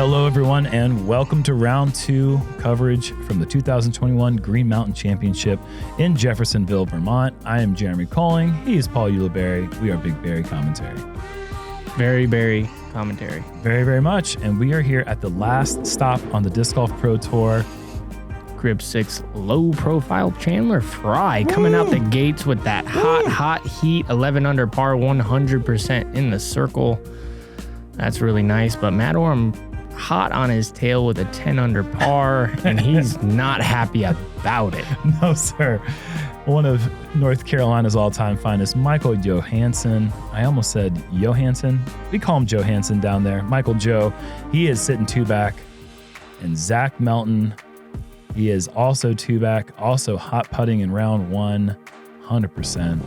Hello, everyone, and welcome to round 2 coverage from the 2021 Green Mountain Championship in Jeffersonville, Vermont. I am Jeremy Koling. He is Paul Ulibarri. We are BigBarri commentary. Very, very commentary. Very, very much. And we are here at the last stop on the Disc Golf Pro Tour. Grip 6 low profile Chandler Fry coming out the gates with that hot heat, 11 under par, 100% in the circle. That's really nice. But Matt Orum hot on his tail with a 10 under par, and he's not happy about it. No, sir. One of North Carolina's all-time finest, Michael Johansen. I almost said Johansen. We call him Johansen down there. Michael Joe. He is sitting 2 back. And Zach Melton, he is also 2 back, also hot putting in round 1, 100%.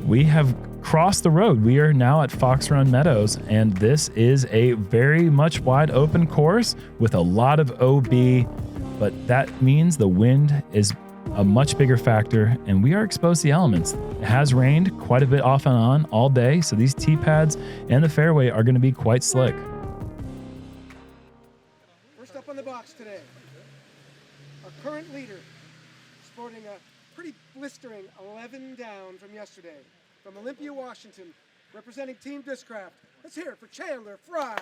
We have crossed the road. We are now at Fox Run Meadows, and this is a very much wide open course with a lot of OB, but that means the wind is a much bigger factor, and we are exposed to the elements. It has rained quite a bit off and on all day, so these tee pads and the fairway are going to be quite slick. First up on the box today, our current leader, sporting a pretty blistering 11 down from yesterday. From Olympia, Washington, representing Team Discraft. Let's hear it for Chandler Fry.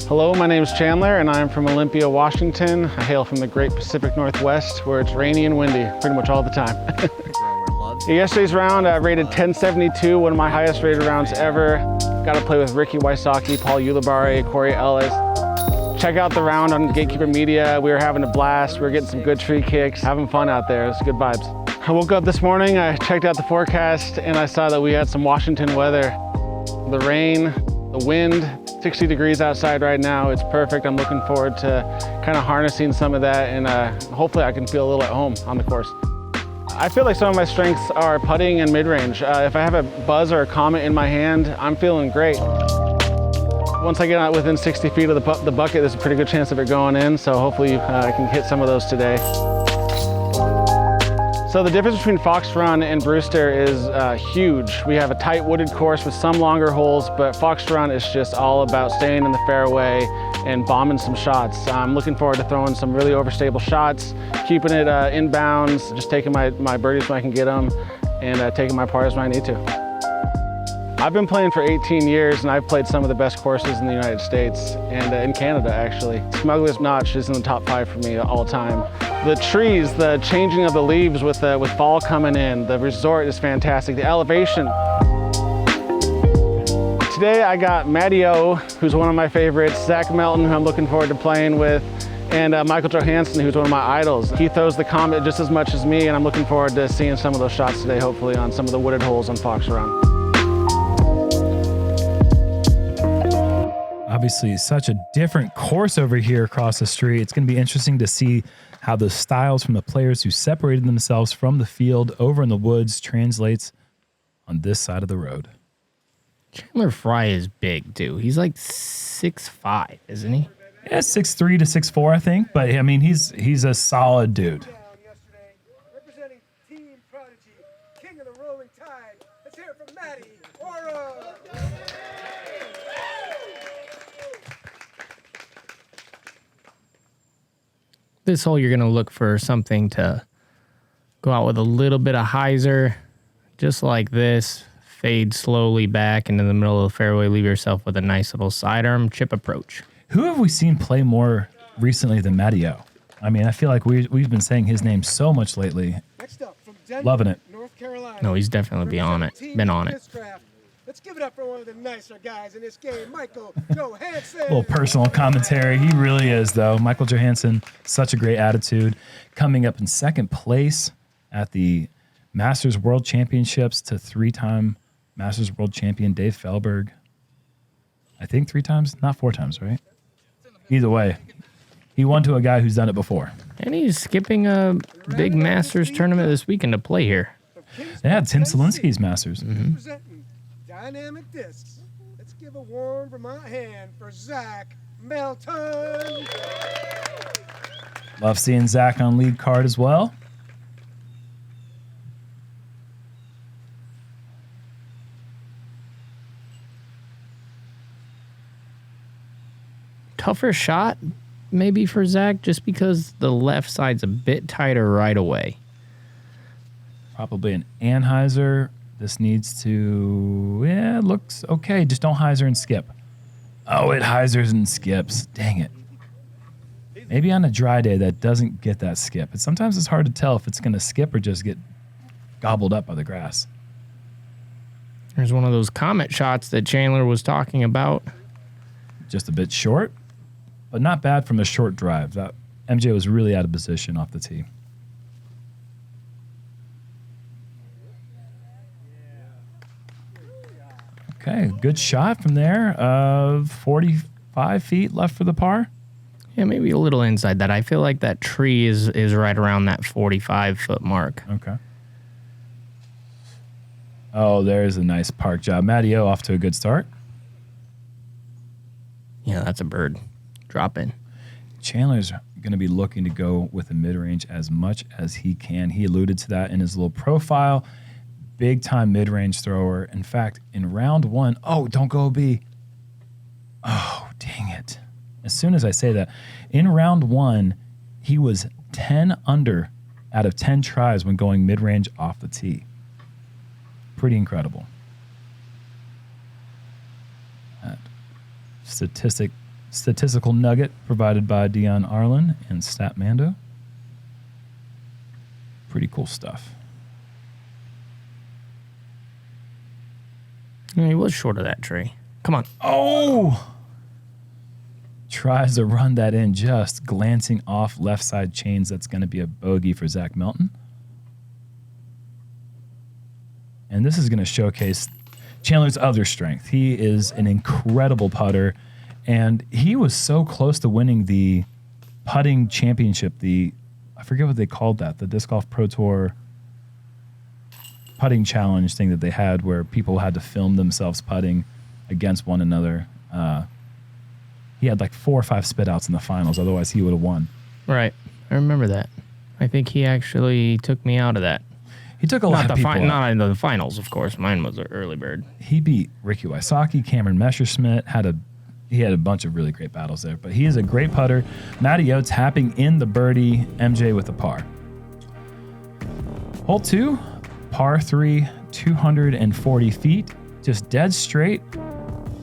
Hello, my name is Chandler, and I'm from Olympia, Washington. I hail from the great Pacific Northwest, where it's rainy and windy pretty much all the time. Yesterday's round, I rated 1072, one of my highest rated rounds ever. Got to play with Ricky Wysocki, Paul Ulibarri, Corey Ellis. Check out the round on Gatekeeper Media. We were having a blast. We were getting some good tree kicks, having fun out there. It's good vibes. I woke up this morning, I checked out the forecast, and I saw that we had some Washington weather. The rain, the wind, 60 degrees outside right now. It's perfect. I'm looking forward to kind of harnessing some of that, and hopefully I can feel a little at home on the course. I feel like some of my strengths are putting and mid-range. If I have a buzz or a comet in my hand, I'm feeling great. Once I get out within 60 feet of the bucket, there's a pretty good chance of it going in, so hopefully I can hit some of those today. So the difference between Fox Run and Brewster is huge. We have a tight wooded course with some longer holes, but Fox Run is just all about staying in the fairway and bombing some shots. I'm looking forward to throwing some really overstable shots, keeping it inbounds, just taking my birdies when I can get them, and taking my pars when I need to. I've been playing for 18 years, and I've played some of the best courses in the United States and in Canada, actually. Smuggler's Notch is in the top 5 for me all time. The trees, the changing of the leaves with fall coming in, the resort is fantastic. The elevation. Today I got Meadows, who's one of my favorites, Zach Melton, who I'm looking forward to playing with, and Michael Johansen, who's one of my idols. He throws the Comet just as much as me, and I'm looking forward to seeing some of those shots today, hopefully on some of the wooded holes on Fox Run. Obviously, such a different course over here across the street. It's going to be interesting to see how the styles from the players who separated themselves from the field over in the woods translates on this side of the road. Chandler Fry is big, too. He's like 6'5", isn't he? Yeah, 6'3" to 6'4", I think. But, I mean, he's a solid dude. Representing Team Prodigy, King of the Rolling Tide. Let's hear it from Matty Orum. This hole, you're going to look for something to go out with a little bit of hyzer, just like this. Fade slowly back into the middle of the fairway. Leave yourself with a nice little sidearm chip approach. Who have we seen play more recently than Meadows? I mean, I feel like we've been saying his name so much lately. Next up from Denver, loving it. North Carolina. No, he's definitely been on it. Let's give it up for one of the nicer guys in this game, Michael Johansen. A little personal commentary. He really is, though. Michael Johansen, such a great attitude. Coming up in second place at the Masters World Championships to 3-time Masters World Champion Dave Felberg. I think 3 times, not 4 times, right? Either way, he won to a guy who's done it before. And he's skipping a big Masters tournament this weekend to play here. Yeah, Tim Selinsky's Masters. Representing Dynamic Discs. Let's give a warm Vermont hand for Zach Melton. Love seeing Zach on lead card as well. tougher shot maybe for Zach, just because the left side's a bit tighter right away. Probably an Anheuser. This needs to, yeah, it looks okay. Just don't hyzer and skip. Oh, it hyzers and skips. Dang it. Maybe on a dry day that doesn't get that skip. But sometimes it's hard to tell if it's going to skip or just get gobbled up by the grass. There's one of those comet shots that Chandler was talking about. Just a bit short, but not bad from a short drive. That MJ was really out of position off the tee. Okay, good shot from there. 45 feet left for the par. Yeah, maybe a little inside that. I feel like that tree is right around that 45-foot mark. Okay. Oh, there's a nice park job. Matty O off to a good start. Yeah, that's a bird. Drop in. Chandler's going to be looking to go with the mid-range as much as he can. He alluded to that in his little profile. Big-time mid-range thrower. In fact, in round one, oh, don't go B. Oh, dang it. As soon as I say that, in round one, he was 10 under out of 10 tries when going mid-range off the tee. Pretty incredible. That statistical nugget provided by Dion Arlen and Statmando. Pretty cool stuff. Yeah, he was short of that tree. Come on. Oh! Tries to run that in, just glancing off left side chains. That's going to be a bogey for Zach Melton. And this is going to showcase Chandler's other strength. He is an incredible putter, and he was so close to winning the putting championship. I forget what they called that, the Disc Golf Pro Tour putting challenge thing that they had where people had to film themselves putting against one another. He had like 4 or 5 spit outs in the finals. Otherwise, he would have won. Right. I remember that. I think he actually took me out of that. He took a lot of people out. Not in the finals, of course. Mine was an early bird. He beat Ricky Wysocki, Cameron Messerschmidt. He had a bunch of really great battles there. But he is a great putter. Matty O tapping in the birdie. MJ with the par. Hole 2, par 3, 240 feet. Just dead straight.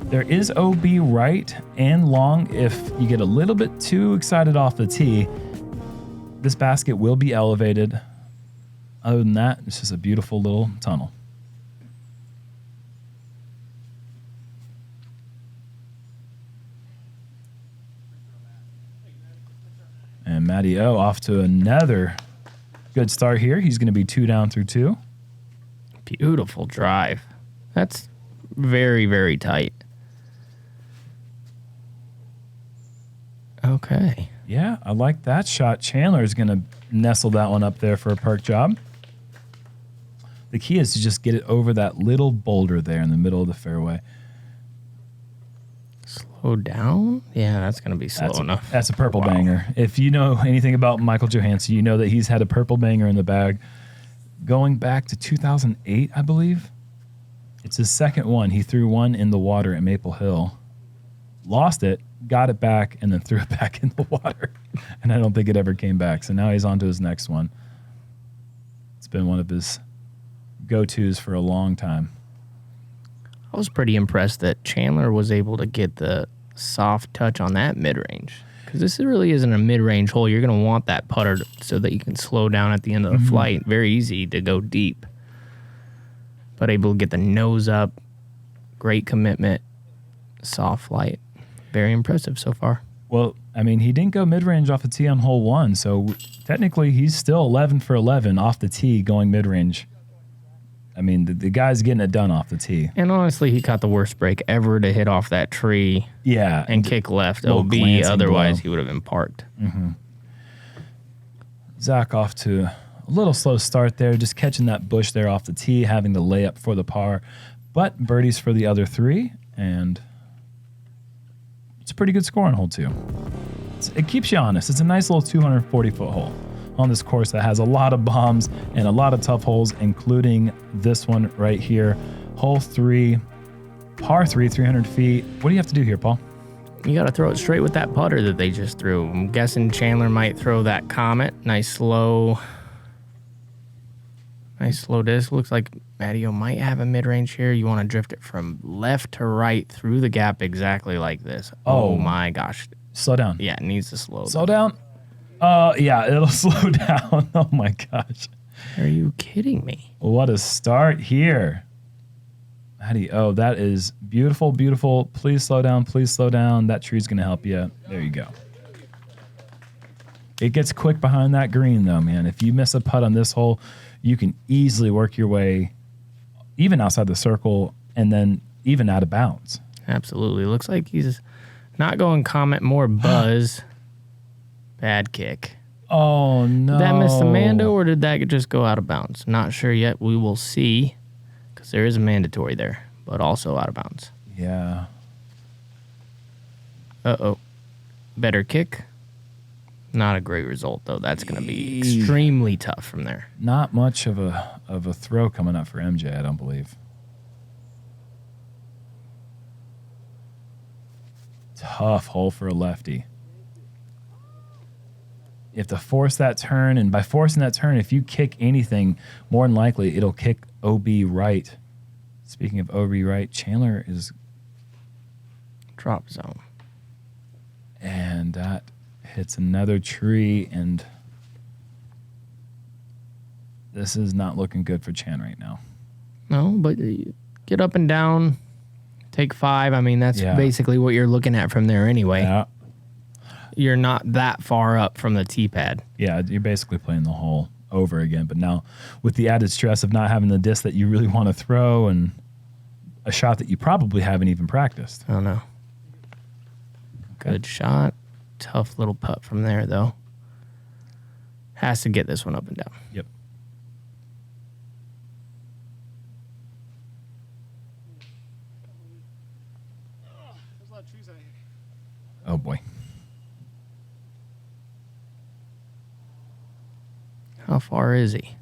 There is OB right and long if you get a little bit too excited off the tee. This basket will be elevated. Other than that, it's just a beautiful little tunnel. And Matty O off to another good start here. He's going to be 2 down through 2. Beautiful drive. That's very, very tight. Okay. Yeah, I like that shot. Chandler is going to nestle that one up there for a perk job. The key is to just get it over that little boulder there in the middle of the fairway. Slow down? Yeah, that's going to be slow enough. That's a purple banger. If you know anything about Michael Johansen, you know that he's had a purple banger in the bag going back to 2008, I believe. It's his second one. He threw one in the water at Maple Hill, lost it, got it back, and then threw it back in the water. And I don't think it ever came back. So now he's on to his next one. It's been one of his go-tos for a long time. I was pretty impressed that Chandler was able to get the soft touch on that mid-range. Because this really isn't a mid-range hole. You're going to want that putter so that you can slow down at the end of the flight. Very easy to go deep. But able to get the nose up. Great commitment. Soft flight. Very impressive so far. Well, I mean, he didn't go mid-range off the tee on hole 1, so technically he's still 11 for 11 off the tee going mid-range. I mean, the guy's getting it done off the tee. And honestly, he caught the worst break ever to hit off that tree. Yeah. And kick left OB. Otherwise, he would have been parked. Mm-hmm. Zach off to a little slow start there, just catching that bush there off the tee, having the layup for the par. But birdies for the other 3, and it's a pretty good score on hole 2. It keeps you honest. It's a nice little 240-foot hole on this course that has a lot of bombs and a lot of tough holes, including this one right here. Hole 3, par 3, 300 feet. What do you have to do here, Paul? You got to throw it straight with that putter that they just threw. I'm guessing Chandler might throw that Comet. Nice slow disc. Looks like Matteo might have a mid-range here. You want to drift it from left to right through the gap exactly like this. Oh my gosh. Slow down. Yeah, it needs to slow down. Yeah, it'll slow down. Oh my gosh. Are you kidding me? What a start here. Matteo, that is beautiful, beautiful. Please slow down. Please slow down. That tree's going to help you. There you go. It gets quick behind that green, though, man. If you miss a putt on this hole, you can easily work your way even outside the circle and then even out of bounds. Absolutely. Looks like he's not going Comet, more Buzz. Bad kick. Oh, no. Did that miss the Mando, or did that just go out of bounds? Not sure yet. We will see, because there is a mandatory there, but also out of bounds. Yeah. Uh-oh. Better kick. Not a great result, though. That's going to be extremely tough from there. Not much of a throw coming up for MJ, I don't believe. Tough hole for a lefty. You have to force that turn, and by forcing that turn, if you kick anything, more than likely it'll kick OB right. Speaking of OB right, Chandler is drop zone. And that hits another tree, and this is not looking good for Chan right now. No, but get up and down, take 5. I mean, that's basically what you're looking at from there anyway. Yeah. You're not that far up from the tee pad. Yeah, you're basically playing the hole over again, but now with the added stress of not having the disc that you really want to throw and a shot that you probably haven't even practiced. Oh, no. Good shot. Tough little putt from there, though. Has to get this one up and down. Yep. Oh, boy. How far is he?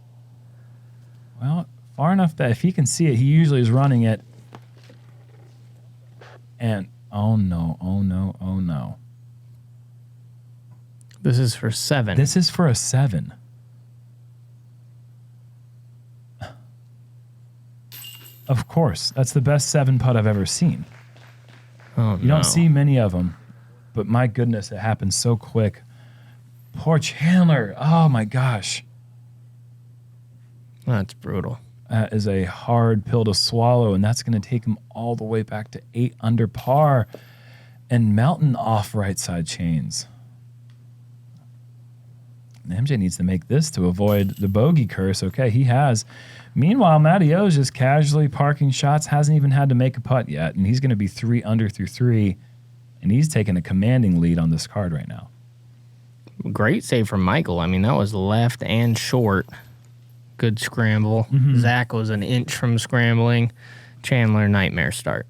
Well, far enough that if he can see it, he usually is running it. And, oh, no, oh, no, oh, no. This is for 7. This is for a 7. Of course. That's the best 7 putt I've ever seen. Oh, you don't see many of them, but my goodness, it happens so quick. Poor Chandler. Oh, my gosh. That's brutal. That is a hard pill to swallow, and that's going to take him all the way back to 8 under par. And Melton off right side chains. MJ needs to make this to avoid the bogey curse. Okay, he has. Meanwhile, Matteo's just casually parking shots, hasn't even had to make a putt yet, and he's going to be 3 under through 3, and he's taking a commanding lead on this card right now. Great save from Michael. I mean, that was left and short. Good scramble. Mm-hmm. Zach was an inch from scrambling. Chandler, nightmare start.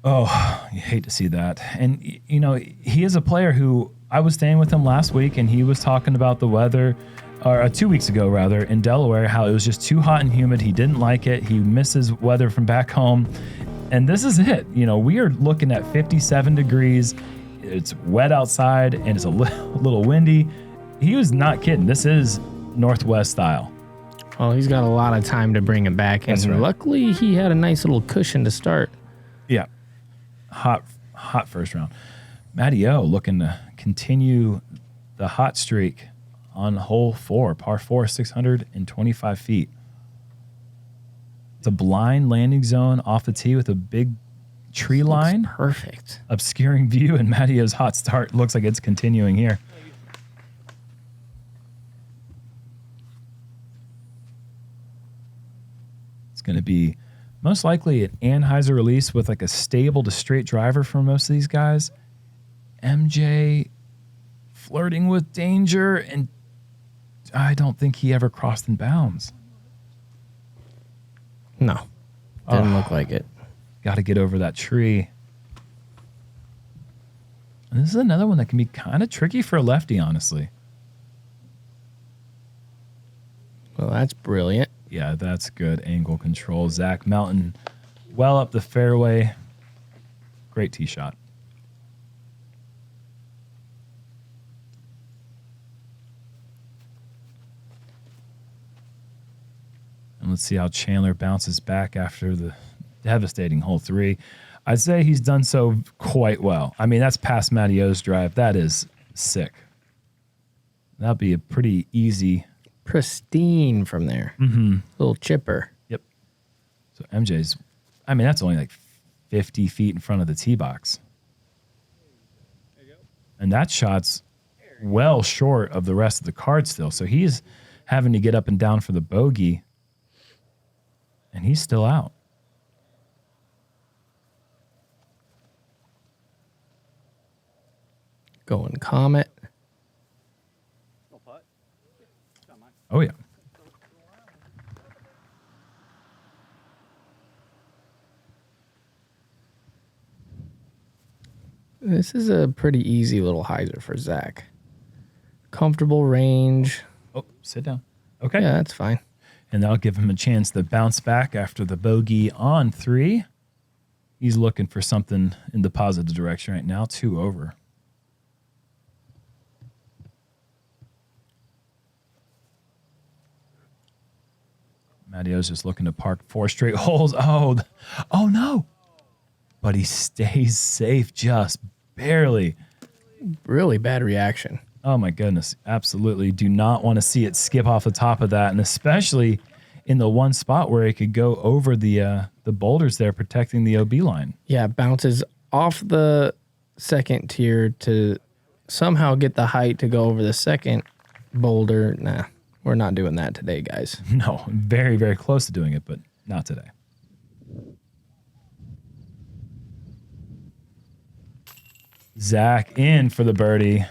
Oh, you hate to see that. And, you know, he is a player who I was staying with him last week, and he was talking about the weather, or 2 weeks ago, rather, in Delaware, how it was just too hot and humid. He didn't like it. He misses weather from back home. And this is it. You know, we are looking at 57 degrees. It's wet outside, and it's a little windy. He was not kidding. This is Northwest style. Well, he's got a lot of time to bring it back, and right. Luckily he had a nice little cushion to start. Yeah. Hot first round. Matteo looking to continue the hot streak on hole 4, par 4, 625 feet. It's a blind landing zone off the tee with a big tree line. Perfect. Obscuring view, and Matteo's hot start looks like it's continuing here. It's going to be most likely an Anheuser release with like a stable to straight driver for most of these guys. MJ flirting with danger, and I don't think he ever crossed in bounds. No, didn't look like it. Got to get over that tree. And this is another one that can be kind of tricky for a lefty, honestly. Well, that's brilliant. Yeah, that's good angle control. Zach Melton well up the fairway. Great tee shot. let's see how Chandler bounces back after the devastating hole 3. I'd say he's done so quite well. I mean, that's past Meadows' drive. That is sick. That'll be a pretty easy. Pristine from there. Little chipper. Yep. So MJ's, I mean, that's only like 50 feet in front of the tee box. And that shot's well short of the rest of the card still. So he's having to get up and down for the bogey. And he's still out. Going Comet. Oh, yeah. This is a pretty easy little hyzer for Zach. Comfortable range. Oh, sit down. Okay. Yeah, that's fine. And that'll give him a chance to bounce back after the bogey on 3. He's looking for something in the positive direction right now. 2 over. Meadows just looking to park 4 straight holes. Oh no. But he stays safe just barely. Really bad reaction. Oh my goodness. Absolutely. Do not want to see it skip off the top of that. And especially in the one spot where it could go over the boulders there protecting the OB line. Yeah, bounces off the second tier to somehow get the height to go over the second boulder. Nah, we're not doing that today, guys. No, very, very close to doing it, but not today. Zach in for the birdie.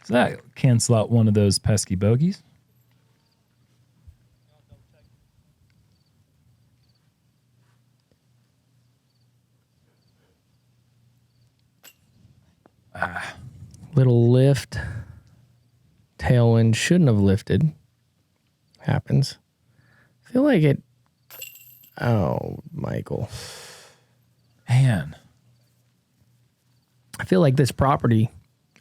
Does that cancel out one of those pesky bogeys? Little lift. Tailwind shouldn't have lifted. Happens. I feel like it. Oh, Michael. Man. I feel like this property,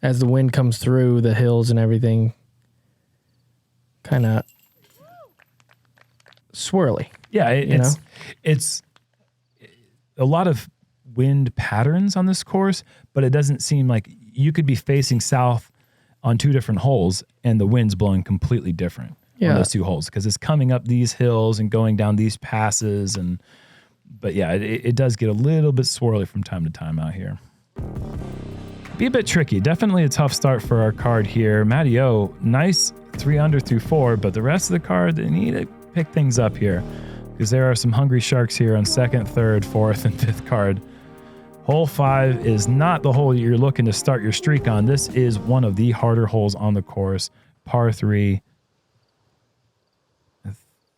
as the wind comes through the hills and everything, kind of swirly. Yeah, it's a lot of wind patterns on this course, but it doesn't seem like you could be facing south on 2 different holes and the wind's blowing completely different on those 2 holes because it's coming up these hills and going down these passes. But yeah, it does get a little bit swirly from time to time out here. Be a bit tricky. Definitely a tough start for our card here. Matty O, nice 3 under through 4, but the rest of the card, they need to pick things up here because there are some hungry sharks here on 2nd, 3rd, 4th, and 5th card. Hole 5 is not the hole you're looking to start your streak on. This is one of the harder holes on the course. Par 3. I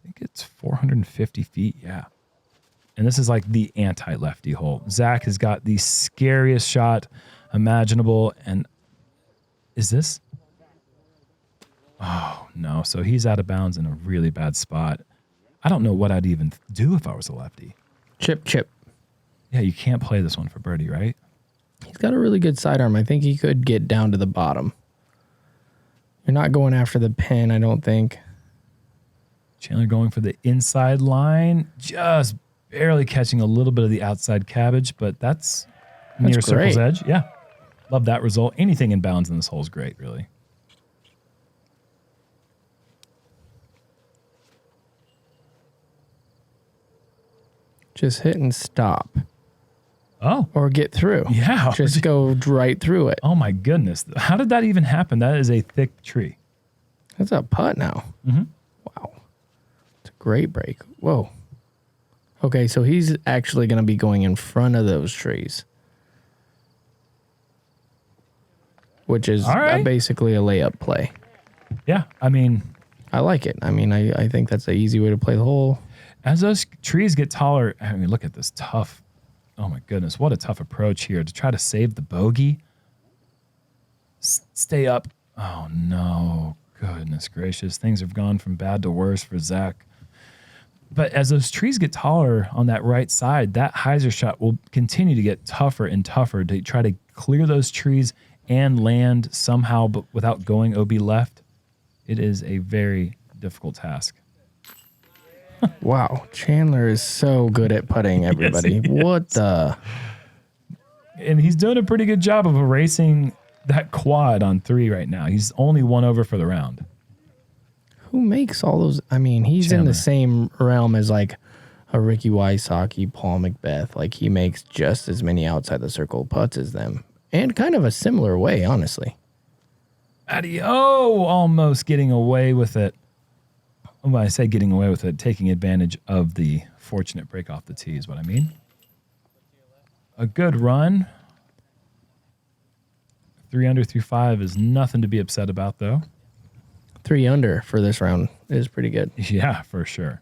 think it's 450 feet, yeah. And this is like the anti-lefty hole. Zach has got the scariest shot imaginable. And is this? Oh, no. So he's out of bounds in a really bad spot. I don't know what I'd even do if I was a lefty. Chip. Yeah, you can't play this one for birdie, right? He's got a really good sidearm. I think he could get down to the bottom. You're not going after the pin, I don't think. Chandler going for the inside line. Just barely catching a little bit of the outside cabbage, but that's near circle's edge. Yeah. Love that result. Anything in bounds in this hole is great, really. Just hit and stop. Oh. Or get through. Yeah. Just go right through it. Oh, my goodness. How did that even happen? That is a thick tree. That's a putt now. Mm-hmm. Wow. It's a great break. Whoa. Okay, so he's actually going to be going in front of those trees. Which is basically a layup play. Yeah, I mean... I like it. I mean, I think that's an easy way to play the hole. As those trees get taller, I mean, look at this tough... Oh, my goodness. What a tough approach here to try to save the bogey. Stay up. Oh, no. Goodness gracious. Things have gone from bad to worse for Zach. But as those trees get taller on that right side, that hyzer shot will continue to get tougher and tougher to try to clear those trees and land somehow, but without going OB left. It is a very difficult task. Wow, Chandler is so good at putting everybody. Yes, he What is. the? And he's doing a pretty good job of erasing that quad on 3 right now. He's only 1 over for the round. Who makes all those? I mean, he's in Chandler. the same realm as like a Ricky Wysocki, Paul Macbeth. Like he makes just as many outside the circle putts as them, and kind of a similar way, honestly. Almost getting away with it. When I say getting away with it, taking advantage of the fortunate break off the tee is what I mean. A good run. 3 under through 5 is nothing to be upset about, though. 3 under for this round is pretty good. Yeah, for sure.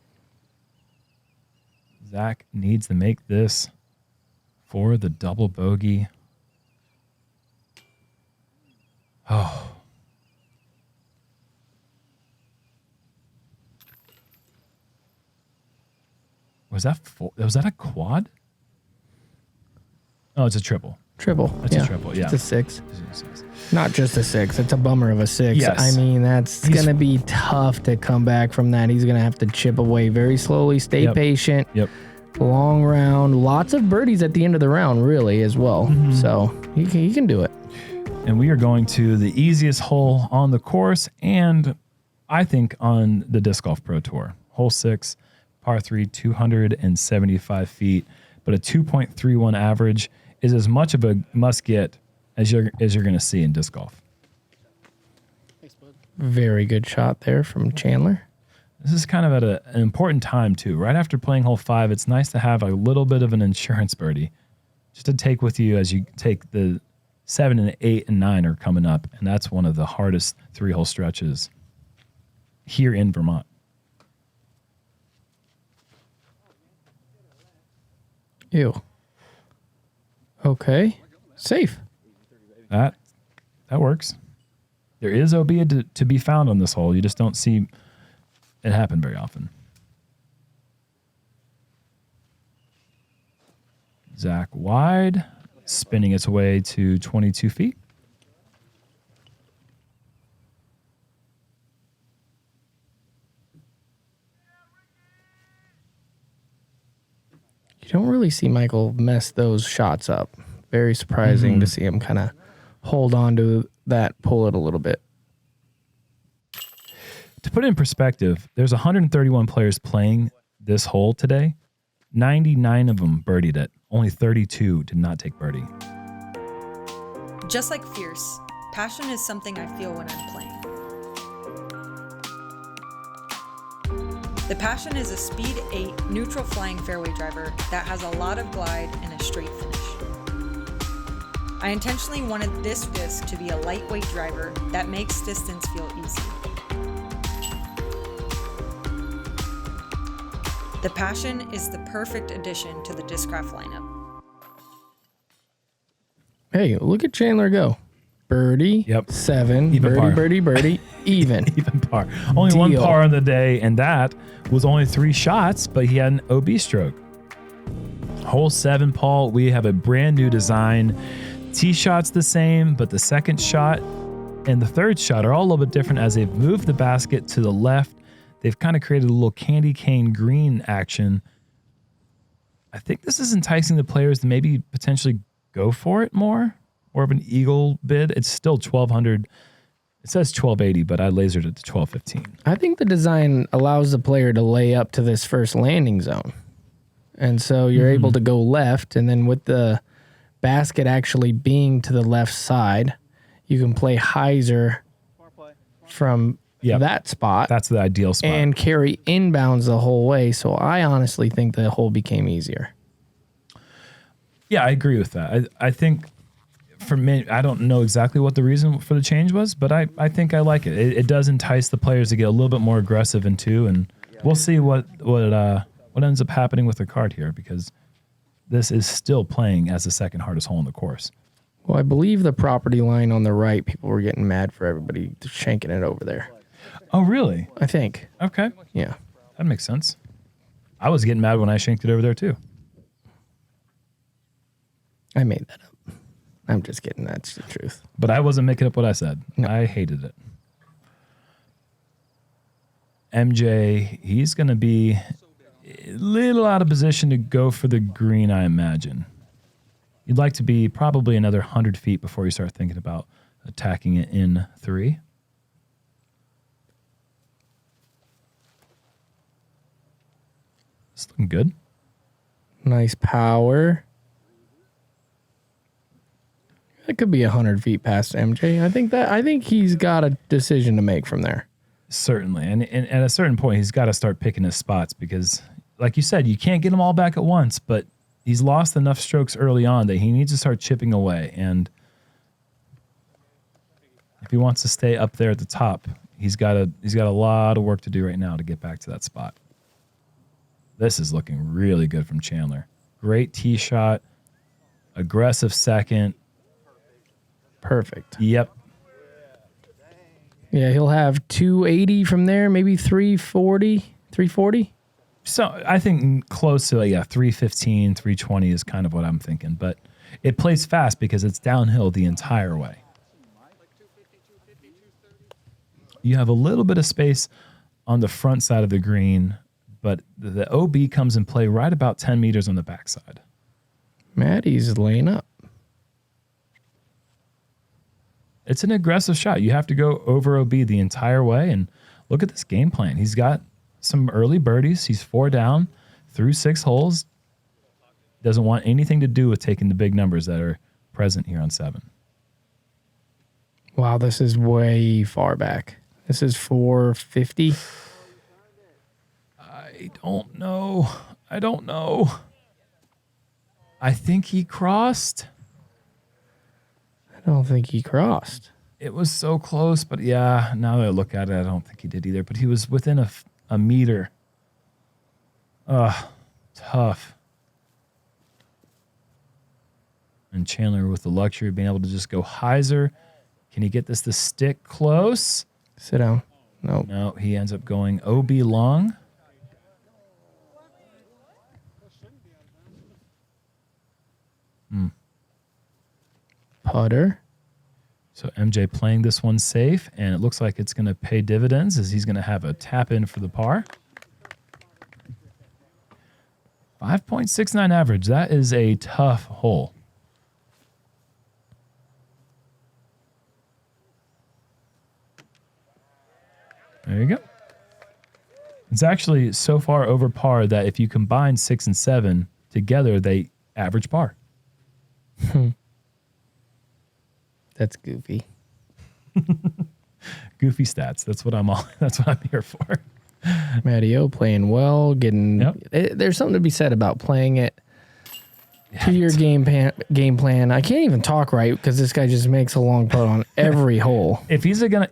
Zach needs to make this for the double bogey. Oh. Was that a quad? Oh, it's a triple. Triple. That's a triple, yeah. It's a 6. Not just a 6. It's a bummer of a 6. Yes. I mean, that's going to be tough to come back from that. He's going to have to chip away very slowly, stay patient. Yep. Long round. Lots of birdies at the end of the round, really, as well. So he can do it. And we are going to the easiest hole on the course and I think on the Disc Golf Pro Tour. Hole 6, par 3, 275 feet, but a 2.31 average is as much of a must-get as you're going to see in disc golf. Very good shot there from Chandler. This is kind of at an important time, too. Right after playing hole 5, it's nice to have a little bit of an insurance birdie just to take with you as you take the 7 and 8 and 9 are coming up, and that's one of the hardest 3-hole stretches here in Vermont. Ew. Okay. Safe. That works. There is OB to be found on this hole. You just don't see it happen very often. Zach wide, spinning its way to 22 feet. You don't really see Michael mess those shots up. Very surprising to see him kind of hold on to that, pull it a little bit. To put it in perspective, there's 131 players playing this hole today. 99 of them birdied it. Only 32 did not take birdie. Just like fierce, passion is something I feel when I'm playing. The Passion is a speed 8 neutral flying fairway driver that has a lot of glide and a straight finish. I intentionally wanted this disc to be a lightweight driver that makes distance feel easy. The Passion is the perfect addition to the Discraft lineup. Hey, look at Chandler go. Birdie, 7, Even birdie, par. birdie, even. Even par. Only one Deal. par on the day, and that was only 3 shots, but he had an OB stroke. Hole 7, Paul, we have a brand new design. Tee shot's the same, but the second shot and the third shot are all a little bit different as they've moved the basket to the left. They've kind of created a little candy cane green action. I think this is enticing the players to maybe potentially go for it more. More of an eagle bid. It's still 1,200. It says 1,280, but I lasered it to 1,215. I think the design allows the player to lay up to this first landing zone. And so you're able to go left, and then with the basket actually being to the left side, you can play hyzer from that spot. That's the ideal spot. And carry inbounds the whole way. So I honestly think the hole became easier. Yeah, I agree with that. I think for me, I don't know exactly what the reason for the change was, but I think I like it. It does entice the players to get a little bit more aggressive in 2, and we'll see what ends up happening with the card here, because this is still playing as the second hardest hole in the course. Well, I believe the property line on the right, people were getting mad for everybody shanking it over there. Oh, really? I think. Okay. Yeah. That makes sense. I was getting mad when I shanked it over there, too. I made that up. I'm just kidding. That's the truth. But I wasn't making up what I said. No. I hated it. MJ, he's going to be little out of position to go for the green, I imagine. You'd like to be probably another 100 feet before you start thinking about attacking it in 3. It's looking good. Nice power. It could be 100 feet past MJ. I think he's got a decision to make from there. Certainly. And at a certain point, he's got to start picking his spots because, like you said, you can't get them all back at once, but he's lost enough strokes early on that he needs to start chipping away. And if he wants to stay up there at the top, he's got a lot of work to do right now to get back to that spot. This is looking really good from Chandler. Great tee shot, aggressive second. Perfect. Yep. Yeah, he'll have 280 from there, maybe 340. So I think close to 315, 320 is kind of what I'm thinking. But it plays fast because it's downhill the entire way. You have a little bit of space on the front side of the green, but the OB comes in play right about 10 meters on the backside. Maddie's laying up. It's an aggressive shot. You have to go over OB the entire way, and look at this game plan. He's got some early birdies. He's 4 down through 6 holes. Doesn't want anything to do with taking the big numbers that are present here on 7. Wow, this is way far back. This is 450. I don't know. I think he crossed. I don't think he crossed. It was so close, but yeah, now that I look at it, I don't think he did either. But he was within a meter. Tough. And Chandler with the luxury of being able to just go hyzer. Can he get this to stick close? Sit down. Nope. No, he ends up going OB long. Putter. So MJ playing this one safe, and it looks like it's going to pay dividends as he's going to have a tap in for the par. 5.69 average. That is a tough hole. There you go. It's actually so far over par that if you combine 6 and 7 together, they average par. That's goofy. Goofy stats. That's what I'm here for. Matty O playing well, getting. Yep. There's something to be said about playing it to your game plan. I can't even talk right because this guy just makes a long putt on every hole. If he's a gonna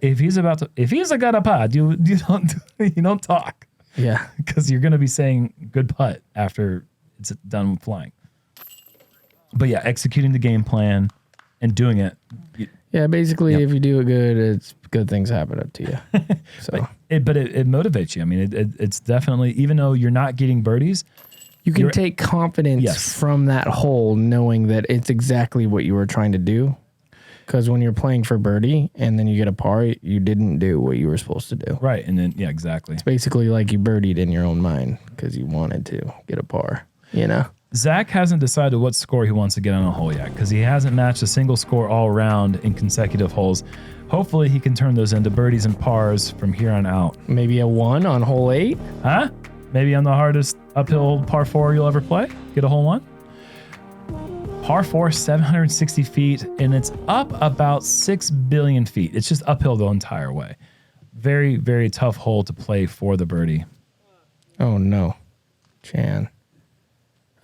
putt, you don't talk. Yeah, because you're gonna be saying good putt after it's done flying. But yeah, executing the game plan and doing it. Yeah, basically, if you do it good, it's good things happen up to you. So, but it motivates you. I mean, it's definitely, even though you're not getting birdies, you can take confidence from that hole, knowing that it's exactly what you were trying to do. Because when you're playing for birdie and then you get a par, you didn't do what you were supposed to do. Right, and then exactly. It's basically like you birdied in your own mind because you wanted to get a par. You know. Zach hasn't decided what score he wants to get on a hole yet because he hasn't matched a single score all around in consecutive holes. Hopefully he can turn those into birdies and pars from here on out. Maybe a 1 on hole 8? Huh? Maybe on the hardest uphill par 4 you'll ever play? Get a hole 1? Par 4, 760 feet, and it's up about 6 billion feet. It's just uphill the entire way. Very, very tough hole to play for the birdie. Oh, no. Chan.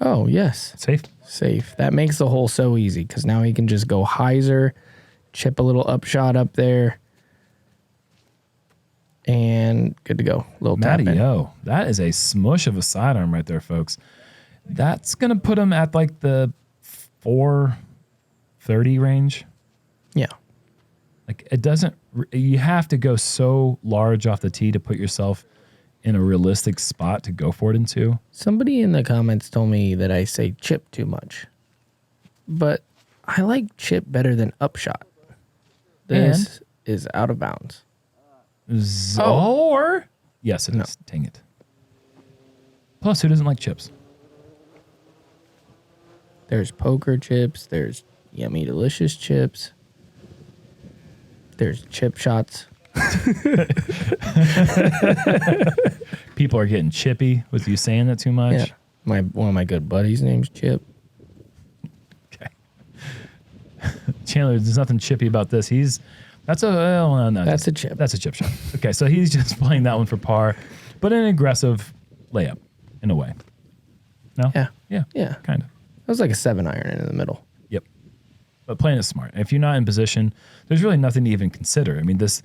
Oh, yes. Safe. That makes the hole so easy because now he can just go hyzer, chip a little upshot up there, and good to go. Little tap in. Matty-o. That is a smush of a sidearm right there, folks. That's going to put him at like the 430 range. Yeah. Like it doesn't, you have to go so large off the tee to put yourself in a realistic spot to go for it into. Somebody in the comments told me that I say chip too much, but I like chip better than upshot. This is out of bounds. Or yes, it is. Dang it. Plus, who doesn't like chips? There's poker chips. There's yummy, delicious chips. There's chip shots. People are getting chippy with you saying that too much. Yeah. One of my good buddies' name's Chip. Okay. Chandler, there's nothing chippy about this. That's a chip. That's a chip shot. Okay, so he's just playing that one for par, but an aggressive layup in a way. No? Yeah. Yeah. Kind of. That was like a 7-iron in the middle. Yep. But playing it smart. If you're not in position, there's really nothing to even consider. I mean, this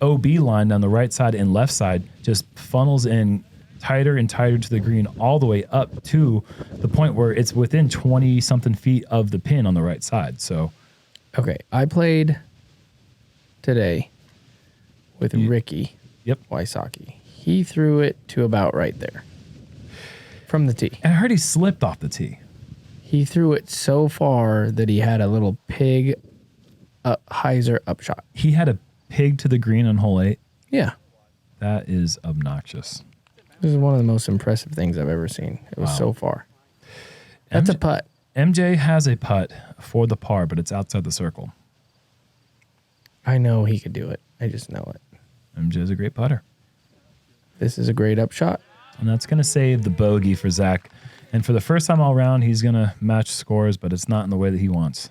OB line down the right side and left side just funnels in tighter and tighter to the green all the way up to the point where it's within 20-something feet of the pin on the right side. So, okay, I played today with Ricky Wysocki. He threw it to about right there from the tee. And I heard he slipped off the tee. He threw it so far that he had a little pig hyzer upshot. He had a pig to the green on hole 8. Yeah. That is obnoxious. This is one of the most impressive things I've ever seen. It was so far. That's a putt. MJ has a putt for the par, but it's outside the circle. I know he could do it. I just know it. MJ's a great putter. This is a great upshot. And that's going to save the bogey for Zach. And for the first time all around, he's going to match scores, but it's not in the way that he wants.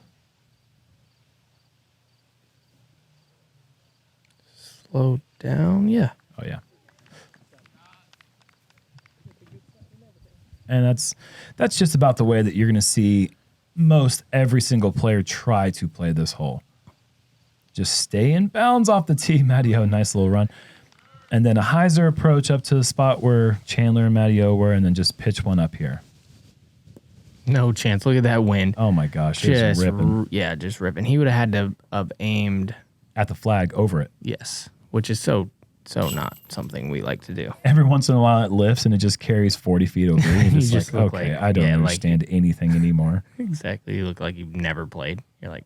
Slow down. Yeah. Oh, yeah. And that's just about the way that you're going to see most every single player try to play this hole. Just stay in bounds off the tee. Matteo, nice little run. And then a hyzer approach up to the spot where Chandler and Matteo were, and then just pitch one up here. No chance. Look at that wind. Oh, my gosh. Just ripping. Just ripping. He would have had to have aimed at the flag over it. Yes, which is so not something we like to do. Every once in a while it lifts and it just carries 40 feet over. You're just like, okay, I don't understand anything anymore. Exactly. You look like you've never played. You're like,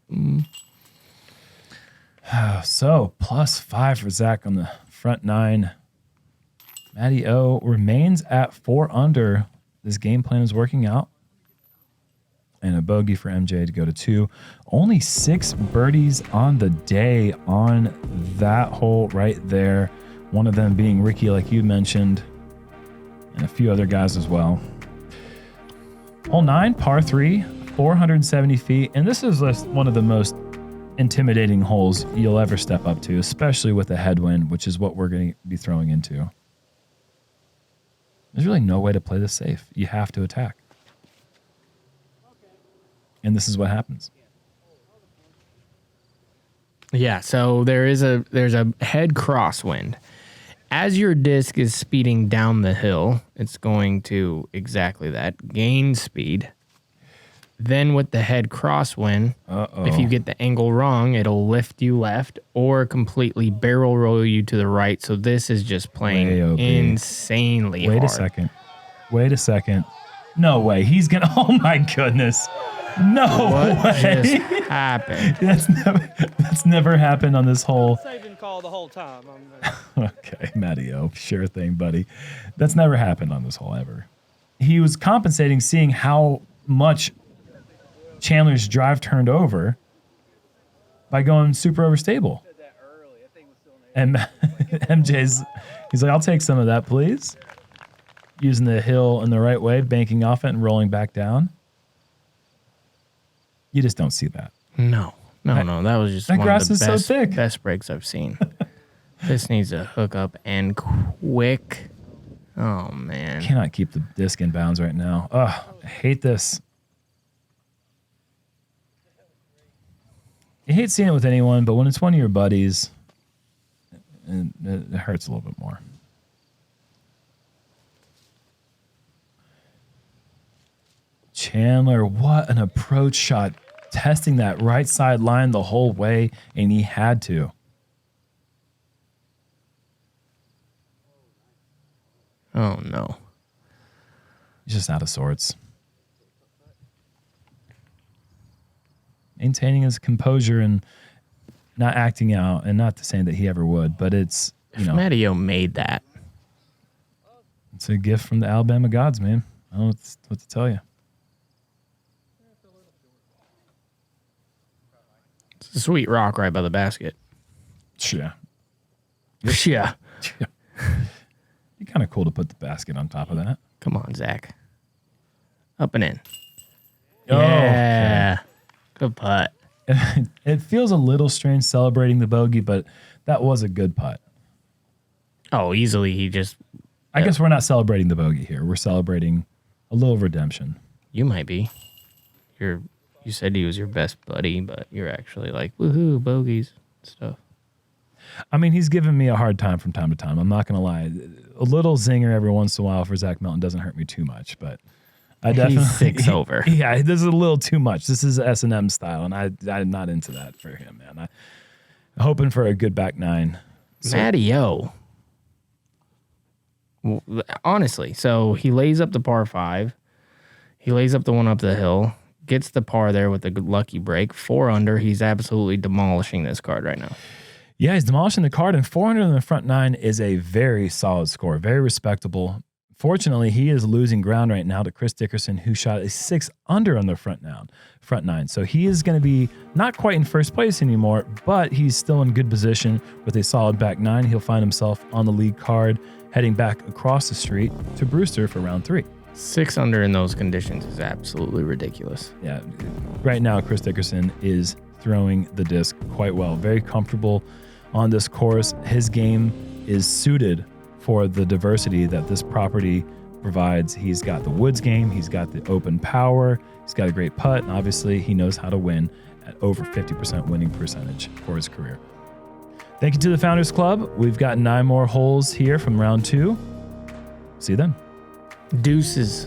So, +5 for Zach on the front 9. Matty O remains at 4 under. This game plan is working out. And a bogey for MJ to go to 2. Only 6 birdies on the day on that hole right there. One of them being Ricky, like you mentioned, and a few other guys as well. Hole 9, par 3, 470 feet. And this is one of the most intimidating holes you'll ever step up to, especially with a headwind, which is what we're going to be throwing into. There's really no way to play this safe. You have to attack. And this is what happens. Yeah, so there's a head crosswind. As your disc is speeding down the hill, it's going to exactly that, gain speed. Then with the head crosswind, if you get the angle wrong, it'll lift you left or completely barrel roll you to the right. So this is just playing insanely hard. Wait a second. No way. He's going to... Oh, my goodness. No what way. Just happened? That's never happened on this hole. Saving call the whole time. Okay, Matteo. Sure thing, buddy. That's never happened on this hole ever. He was compensating, seeing how much Chandler's drive turned over by going super overstable. And he's like, I'll take some of that, please. Using the hill in the right way, banking off it and rolling back down. You just don't see that. No. That was just that one grass of the is so thick. Best breaks I've seen. This needs a hookup and quick. Oh, man. Cannot keep the disc in bounds right now. Ugh, I hate this. You hate seeing it with anyone, but when it's one of your buddies, it hurts a little bit more. Chandler, what an approach shot. Testing that right side line the whole way, and he had to. Oh, no. He's just out of sorts. Maintaining his composure and not acting out, and not to say that he ever would, but it's, If Matteo made that. It's a gift from the Alabama gods, man. I don't know what to tell you. It's a sweet rock right by the basket. Yeah. Yeah. Be kind of cool to put the basket on top of that. Come on, Zach. Up and in. Oh, Yeah. Good putt. It feels a little strange celebrating the bogey, but that was a good putt. Oh, easily he just... I guess we're not celebrating the bogey here. We're celebrating a little redemption. You might be. You said he was your best buddy, but you're actually like, woohoo, bogeys, stuff. I mean, he's given me a hard time from time to time. I'm not going to lie. A little zinger every once in a while for Zach Melton doesn't hurt me too much, but I definitely... He's 6 over. Yeah, this is a little too much. This is S&M style, and I'm not into that for him, man. I'm hoping for a good back nine. So, Matty-O. Honestly, so he lays up the par 5. He lays up the one up the hill, gets the par there with a good lucky break. 4 under. He's absolutely demolishing this card right now. Yeah, he's demolishing the card, and 400 in the front 9 is a very solid score, very respectable. Fortunately, he is losing ground right now to Chris Dickerson, who shot a 6 under on the front 9. So he is going to be not quite in first place anymore, but he's still in good position with a solid back 9. He'll find himself on the lead card, heading back across the street to Brewster for round 3. 6 under in those conditions is absolutely ridiculous. Yeah, right now Chris Dickerson is throwing the disc quite well, very comfortable on this course. His game is suited for the diversity that this property provides. He's got the woods game, he's got the open power, he's got a great putt, and obviously he knows how to win at over 50% winning percentage for his career. Thank you to the Founders Club. We've got 9 more holes here from round 2. See you then. Deuces.